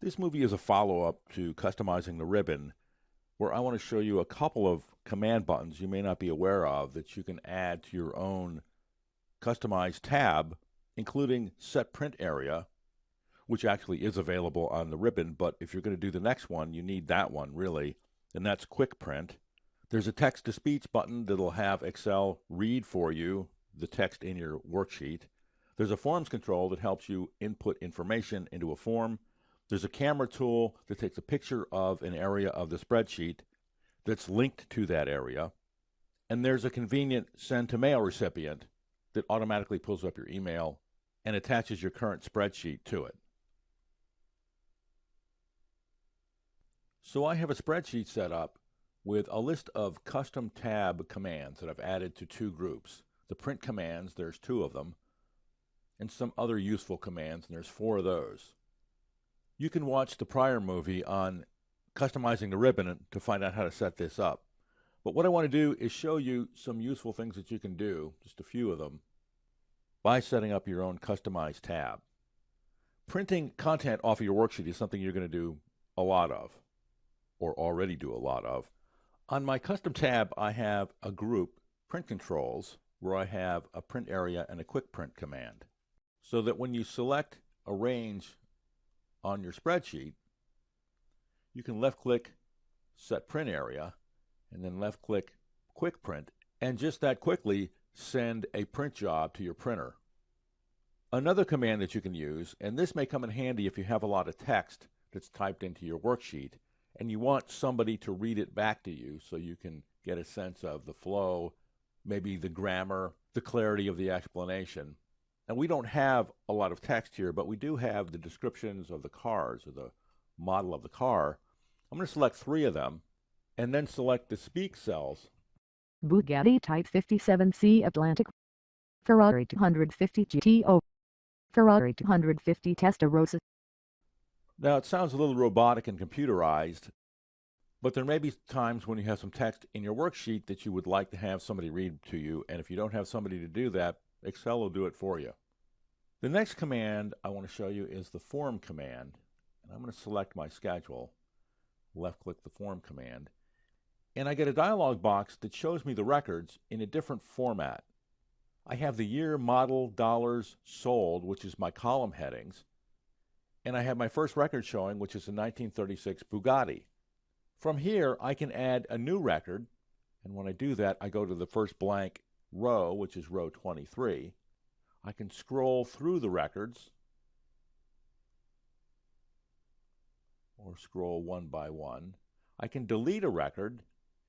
This movie is a follow-up to Customizing the Ribbon, where I want to show you a couple of command buttons you may not be aware of that you can add to your own customized tab, including Set Print Area, which actually is available on the ribbon, but if you're going to do the next one, you need that one, really, and that's Quick Print. There's a text-to-speech button that'll have Excel read for you the text in your worksheet. There's a forms control that helps you input information into a form. There's a camera tool that takes a picture of an area of the spreadsheet that's linked to that area. And there's a convenient send to mail recipient that automatically pulls up your email and attaches your current spreadsheet to it. So I have a spreadsheet set up with a list of custom tab commands that I've added to two groups. The print commands, there's two of them, and some other useful commands, and there's four of those. You can watch the prior movie on Customizing the Ribbon to find out how to set this up. But what I want to do is show you some useful things that you can do, just a few of them, by setting up your own customized tab. Printing content off of your worksheet is something you're going to do a lot of, or already do a lot of. On my custom tab, I have a group, Print Controls, where I have a print area and a quick print command. So that when you select Arrange on your spreadsheet, you can left-click Set Print Area, and then left-click Quick Print, and just that quickly send a print job to your printer. Another command that you can use, and this may come in handy if you have a lot of text that's typed into your worksheet, and you want somebody to read it back to you so you can get a sense of the flow, maybe the grammar, the clarity of the explanation. And we don't have a lot of text here, but we do have the descriptions of the cars or the model of the car. I'm going to select three of them and then select the speak cells. Bugatti Type 57C Atlantic, Ferrari 250 GTO, Ferrari 250 Testarossa. Now it sounds a little robotic and computerized, but there may be times when you have some text in your worksheet that you would like to have somebody read to you, and if you don't have somebody to do that, Excel will do it for you. The next command I want to show you is the form command. And I'm going to select my schedule, left-click the form command, and I get a dialog box that shows me the records in a different format. I have the year, model, dollars, sold, which is my column headings, and I have my first record showing, which is a 1936 Bugatti. From here, I can add a new record, and when I do that, I go to the first blank row, which is row 23. I can scroll through the records or scroll one by one. I can delete a record.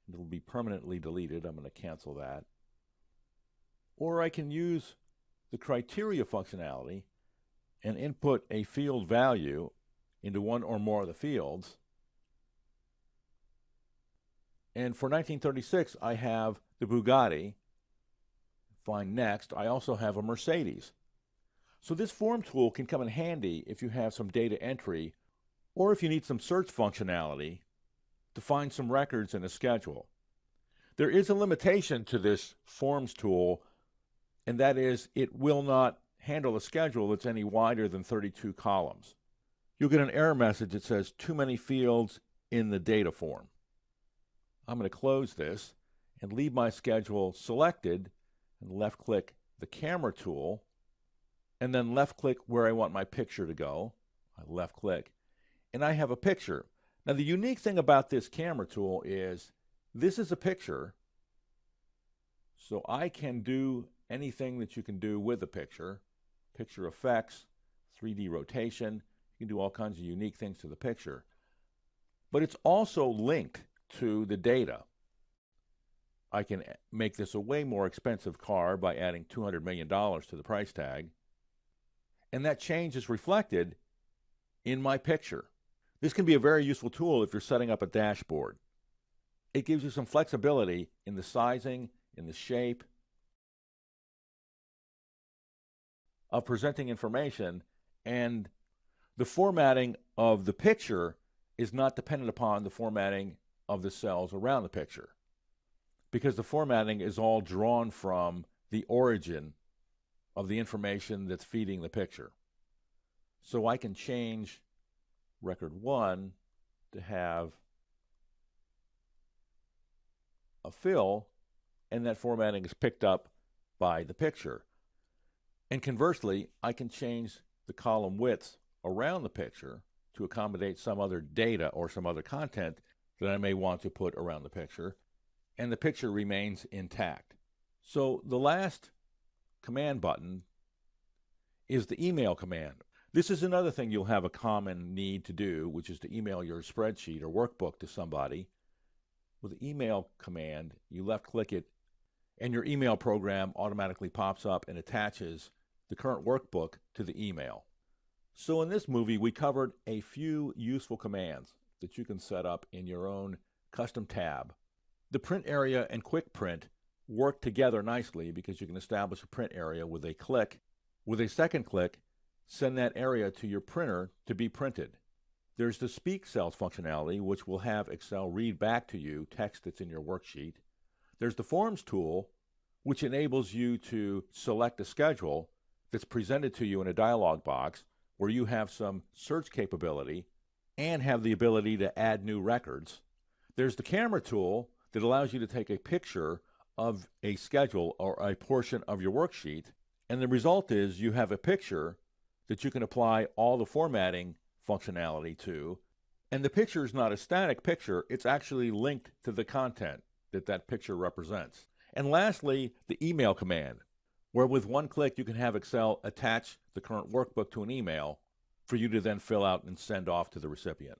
It'll be permanently deleted. I'm going to cancel that. Or I can use the criteria functionality and input a field value into one or more of the fields. And for 1936, I have the Bugatti. Find next. I also have a Mercedes. So this form tool can come in handy if you have some data entry or if you need some search functionality to find some records in a schedule. There is a limitation to this forms tool, and that is it will not handle a schedule that's any wider than 32 columns. You'll get an error message that says too many fields in the data form. I'm going to close this and leave my schedule selected and left-click the camera tool, and then left-click where I want my picture to go. I left-click, and I have a picture. Now, the unique thing about this camera tool is this is a picture, so I can do anything that you can do with a picture. Picture effects, 3D rotation. You can do all kinds of unique things to the picture. But it's also linked to the data. I can make this a way more expensive car by adding $200 million to the price tag. And that change is reflected in my picture. This can be a very useful tool if you're setting up a dashboard. It gives you some flexibility in the sizing, in the shape of presenting information, and the formatting of the picture is not dependent upon the formatting of the cells around the picture, because the formatting is all drawn from the origin of the information that's feeding the picture. So I can change record 1 to have a fill, and that formatting is picked up by the picture. And conversely, I can change the column width around the picture to accommodate some other data or some other content that I may want to put around the picture, and the picture remains intact. So the last command button is the email command. This is another thing you'll have a common need to do, which is to email your spreadsheet or workbook to somebody. With the email command, you left-click it, and your email program automatically pops up and attaches the current workbook to the email. So in this movie, we covered a few useful commands that you can set up in your own custom tab. The print area and quick print work together nicely because you can establish a print area with a click. With a second click, send that area to your printer to be printed. There's the Speak Cells functionality, which will have Excel read back to you text that's in your worksheet. There's the Forms tool, which enables you to select a schedule that's presented to you in a dialog box where you have some search capability and have the ability to add new records. There's the Camera tool that allows you to take a picture of a schedule or a portion of your worksheet, and the result is you have a picture that you can apply all the formatting functionality to, and the picture is not a static picture, it's actually linked to the content that picture represents. And lastly, the email command, where with one click you can have Excel attach the current workbook to an email for you to then fill out and send off to the recipient.